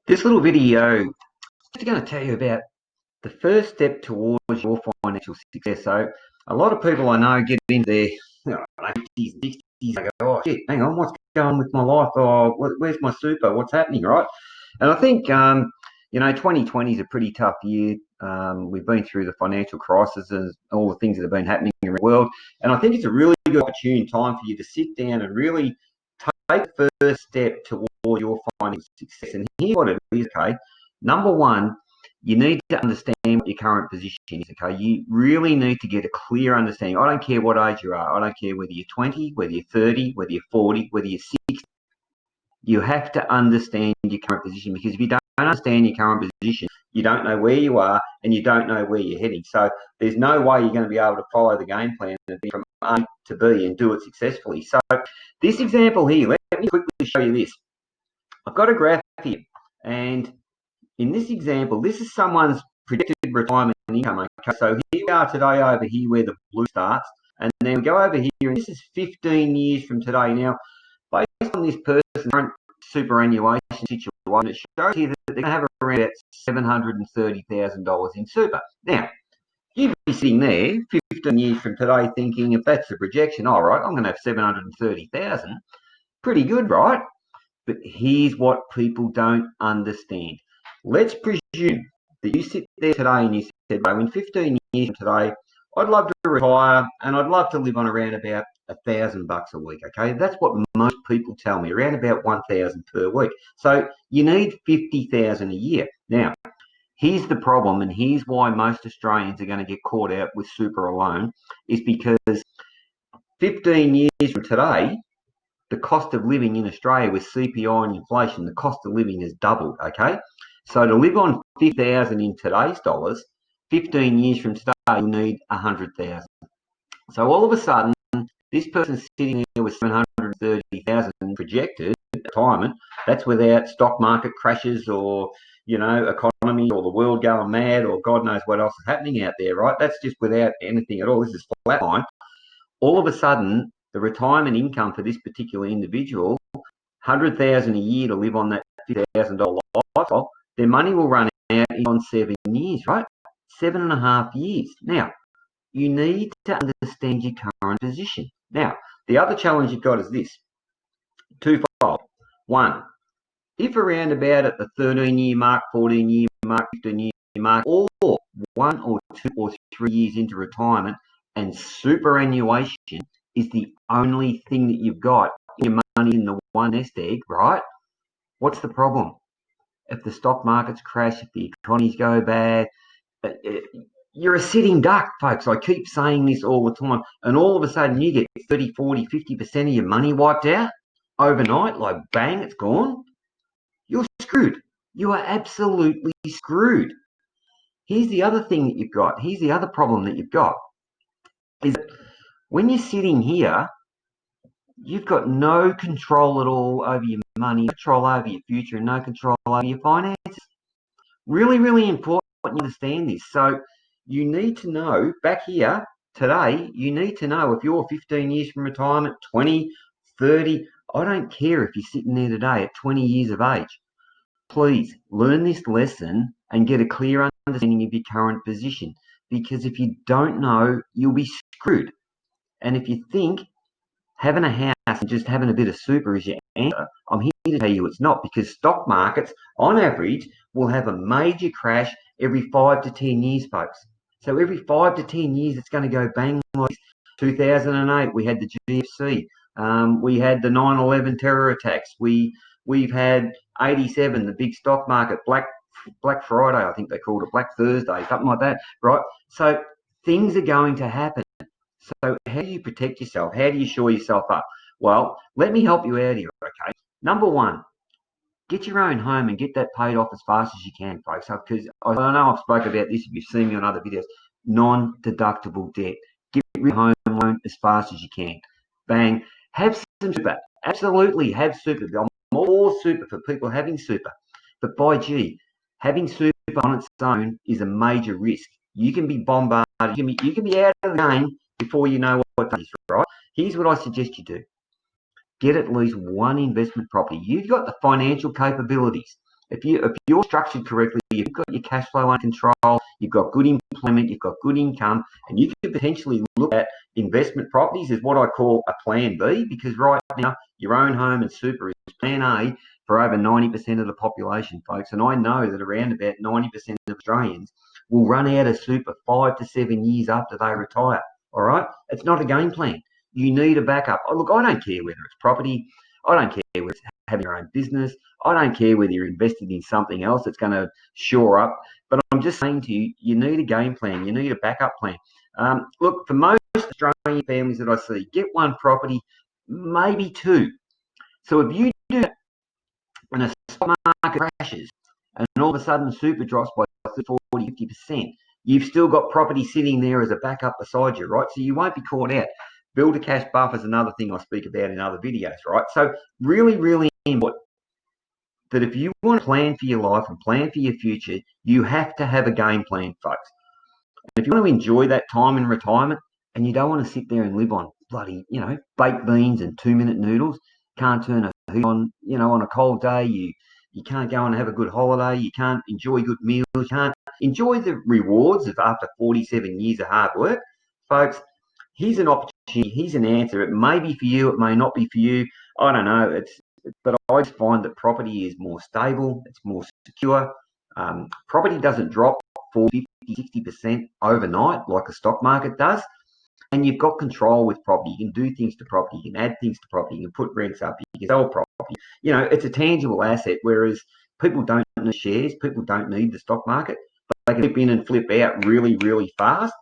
This little video is going to tell you about the first step towards your financial success. So, a lot of people I know get into their 50s, 60s, they go, oh shit, hang on, what's going on with my life? Oh, where's my super? What's happening, right? And I think, 2020 is a pretty tough year. We've been through the financial crisis and all the things that have been happening around the world. And I think it's a really good opportune time for you to sit down and really take the first step towards your financial success. And here's what it is, okay? Number one, you need to understand what your current position is, okay? You really need to get a clear understanding. I don't care what age you are. I don't care whether you're 20, whether you're 30, whether you're 40, whether you're 60. You have to understand your current position, because if you don't understand your current position, you don't know where you are and you don't know where you're heading. So there's no way you're going to be able to follow the game plan and be from A to B and do it successfully. So this example here, let me quickly show you this. I've got a graph here, and in this example, this is someone's predicted retirement income. Okay, so here we are today over here where the blue starts, and then we go over here, and this is 15 years from today. Now, based on this person's current superannuation situation, it shows here that they're going to have around about $730,000 in super. Now, you'd be sitting there 15 years from today thinking, if that's the projection, all right, I'm going to have 730,000. Pretty good, right? But here's what people don't understand. Let's presume that you sit there today and you said, well, in 15 years from today, I'd love to retire and I'd love to live on around about $1,000 a week. Okay, that's what most people tell me, around about 1,000 per week. So you need 50,000 a year. Now, here's the problem, and here's why most Australians are going to get caught out with super alone, is because 15 years from today, the cost of living in Australia with CPI and inflation, the cost of living has doubled, okay? So to live on 50,000 in today's dollars, 15 years from today, you'll need 100,000. So all of a sudden, this person's sitting there with 730,000 projected retirement. That's without stock market crashes or, economy or the world going mad or God knows what else is happening out there, right? That's just without anything at all. This is flatline. All of a sudden, the retirement income for this particular individual, 100,000 a year to live on that $50,000 lifestyle, their money will run out in 7 years, right? 7.5 years. Now, you need to understand your current position. Now, the other challenge you've got is this, twofold. One, if around about at the 13-year mark, 14-year mark, 15-year mark, or 1 or 2 or 3 years into retirement, and superannuation is the only thing that you've got, your money in the one nest egg, right? What's the problem? If the stock markets crash, if the economies go bad, you're a sitting duck, folks. I keep saying this all the time. And all of a sudden you get 30, 40, 50% of your money wiped out overnight, like bang, it's gone. You're screwed. You are absolutely screwed. Here's the other thing that you've got. Here's the other problem that you've got. Is that when you're sitting here, you've got no control at all over your money, no control over your future, and no control over your finances. Really, really important you understand this. So you need to know back here today, you need to know if you're 15 years from retirement, 20, 30, I don't care if you're sitting there today at 20 years of age. Please learn this lesson and get a clear understanding of your current position. Because if you don't know, you'll be screwed. And if you think having a house and just having a bit of super is your answer, I'm here to tell you it's not, because stock markets, on average, will have a major crash every 5 to 10 years, folks. So every 5 to 10 years, it's going to go bang like this. 2008, we had the GFC. We had the 9/11 terror attacks. We've had 87, the big stock market, Black Friday, I think they called it, Black Thursday, something like that, right? So things are going to happen. So how do you protect yourself? How do you shore yourself up? Well, let me help you out here, okay? Number one, get your own home and get that paid off as fast as you can, folks. Because I know I've spoken about this if you've seen me on other videos. Non-deductible debt. Get rid of home loan as fast as you can. Bang. Have some super. Absolutely have super. I'm all super for people having super. But by gee, having super on its own is a major risk. You can be bombarded. You can be out of the game before you know what that is, right? Here's what I suggest you do. Get at least one investment property. You've got the financial capabilities. if you're structured correctly, you've got your cash flow under control, you've got good employment, you've got good income, and you can potentially look at investment properties is what I call a plan B, because right now your own home and super is plan A for over 90% of the population, folks. And I know that around about 90% of Australians will run out of super 5 to 7 years after they retire. All right? It's not a game plan. You need a backup. Oh, look, I don't care whether it's property. I don't care whether it's having your own business. I don't care whether you're investing in something else that's going to shore up. But I'm just saying to you, you need a game plan. You need a backup plan. Look, for most Australian families that I see, get one property, maybe two. So if you do that when a stock market crashes and all of a sudden super drops by 40, 50%, you've still got property sitting there as a backup beside you, right? So you won't be caught out. Build a cash buffer is another thing I speak about in other videos, right? So really, really important that if you want to plan for your life and plan for your future, you have to have a game plan, folks. And if you want to enjoy that time in retirement and you don't want to sit there and live on bloody, baked beans and 2-minute noodles, can't turn a heat on, on a cold day, you can't go and have a good holiday, you can't enjoy good meals, you can't enjoy the rewards of after 47 years of hard work, folks. Here's an opportunity, here's an answer. It may be for you, it may not be for you. I don't know. But I find that property is more stable, it's more secure. Property doesn't drop 40, 50, 60% overnight like the stock market does. And you've got control with property. You can do things to property, you can add things to property, you can put rents up, you can sell property. It's a tangible asset, whereas people don't need shares, people don't need the stock market, but they can flip in and flip out really, really fast.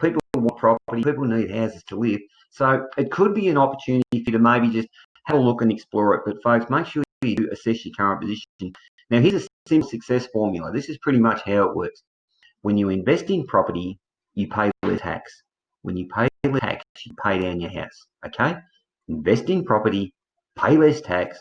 People want property, people need houses to live. So it could be an opportunity for you to maybe just have a look and explore it. But folks, make sure you assess your current position. Now, here's a simple success formula. This is pretty much how it works. When you invest in property, you pay less tax. When you pay less tax, you pay down your house. Okay? Invest in property, pay less tax,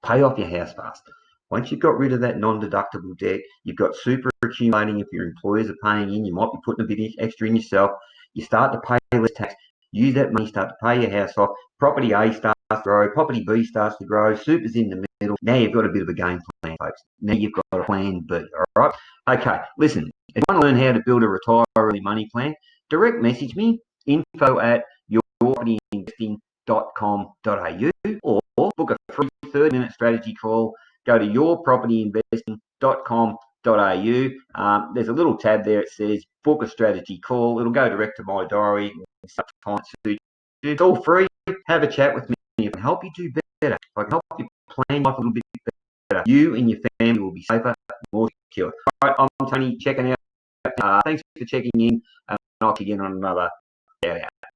pay off your house faster. Once you've got rid of that non-deductible debt, you've got super accumulating if your employers are paying in, you might be putting a bit extra in yourself, you start to pay less tax, use that money, start to pay your house off, property A starts to grow, property B starts to grow, super's in the middle. Now you've got a bit of a game plan, folks. Now you've got a plan B, all right? Okay, listen, if you want to learn how to build a retire early money plan, direct message me, info@yourpropertyinvesting.com.au, or book a free 30-minute strategy call. Go to yourpropertyinvesting.com.au. There's a little tab there. It says book a strategy call. It'll go direct to my diary. It's all free. Have a chat with me. If I can help you do better, if I can help you plan life a little bit better, you and your family will be safer, more secure. All right, I'm Tony, checking out. Thanks for checking in, and I'll see you again on another shout out.